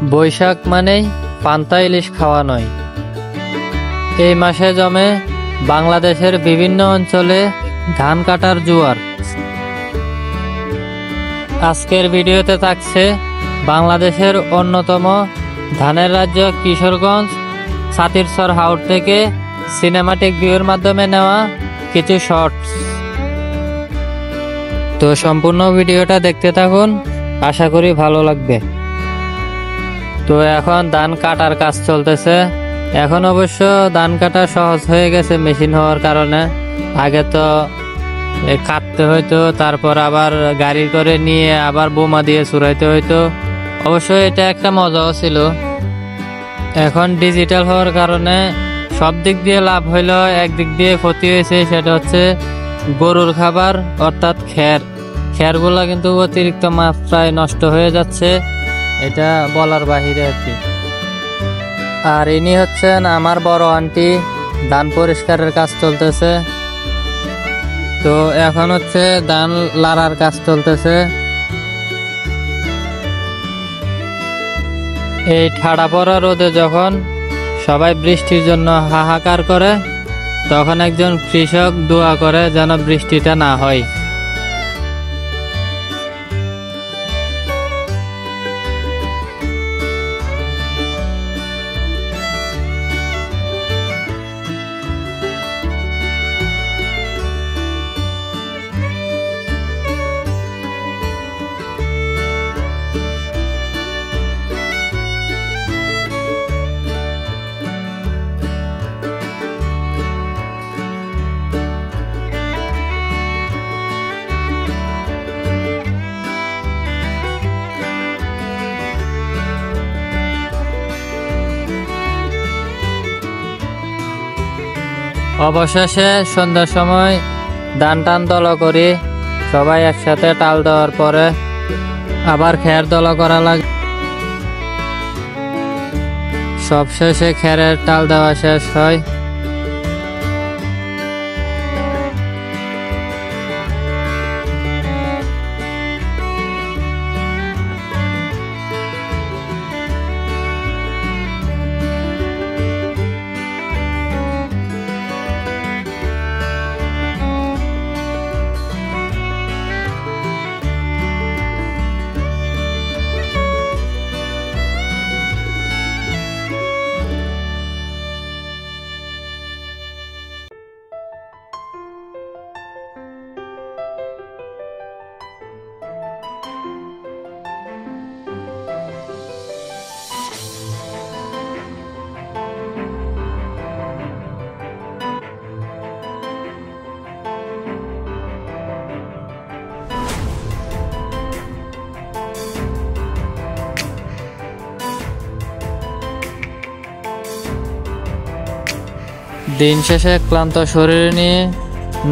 বৈশাখ মানেই পান্তা ইলিশ খাওয়া নয়। এই মাসে জমে বাংলাদেশের বিভিন্ন অঞ্চলে ধান কাটার জোয়ার। আজকের ভিডিওতে থাকছে বাংলাদেশের অন্যতম ধানের রাজ্য কিশোরগঞ্জ ছাতিরচর হাওর থেকে সিনেমাটিক ভিউর মাধ্যমে নেওয়া কিছু শর্টস। তো সম্পূর্ণ ভিডিওটা দেখতে থাকুন, আশা করি ভালো লাগবে। তো এখন ধান কাটার কাজ চলতেছে। এখন অবশ্য ধান কাটা সহজ হয়ে গেছে মেশিন হওয়ার কারণে। আগে তো কাটতে হইতো, তারপর আবার গাড়ি করে নিয়ে আবার বোমা দিয়ে চুরাইতে হইতো। অবশ্য এটা একটা মজাও ছিল। এখন ডিজিটাল হওয়ার কারণে সব দিক দিয়ে লাভ হইলো, একদিক দিয়ে ক্ষতি হয়েছে, সেটা হচ্ছে গরুর খাবার অর্থাৎ খেরগুলা কিন্তু অতিরিক্ত মাত্রায় নষ্ট হয়ে যাচ্ছে, এটা বলার বাহিরে আর কি। আর ইনি হচ্ছেন আমার বড় আন্টি, ধান পরিষ্কারের কাজ চলতেছে। তো এখন হচ্ছে ধান লাড়ার কাজ চলতেছে। এই ঠাড়া পড়া রোদে যখন সবাই বৃষ্টির জন্য হাহাকার করে, তখন একজন কৃষক দোয়া করে যেন বৃষ্টিটা না হয়। অবশেষে সন্ধ্যার সময় ধান টান দলা করি, সবাই একসাথে টাল দেওয়ার পরে আবার খের দলা করা লাগে। সব শেষে খেরের টাল দেওয়া শেষ হয়। দিন শেষে ক্লান্ত শরীর নিয়ে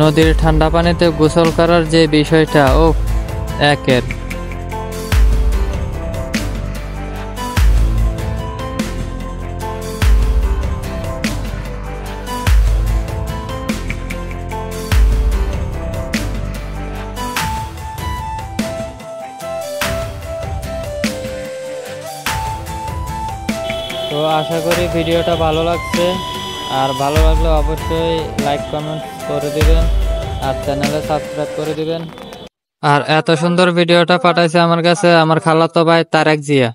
নদীর ঠান্ডা পানিতে গোসল করার যে বিষয়টা, ও একের। তো আশা করি ভিডিওটা ভালো লাগছে, আর ভালো লাগলে অবশ্যই লাইক কমেন্ট করে দিবেন আর চ্যানেলে সাবস্ক্রাইব করে দিবেন। আর এত সুন্দর ভিডিওটা পাঠাইছে আমার কাছে আমার খালাতো ভাই তারেক জিয়া।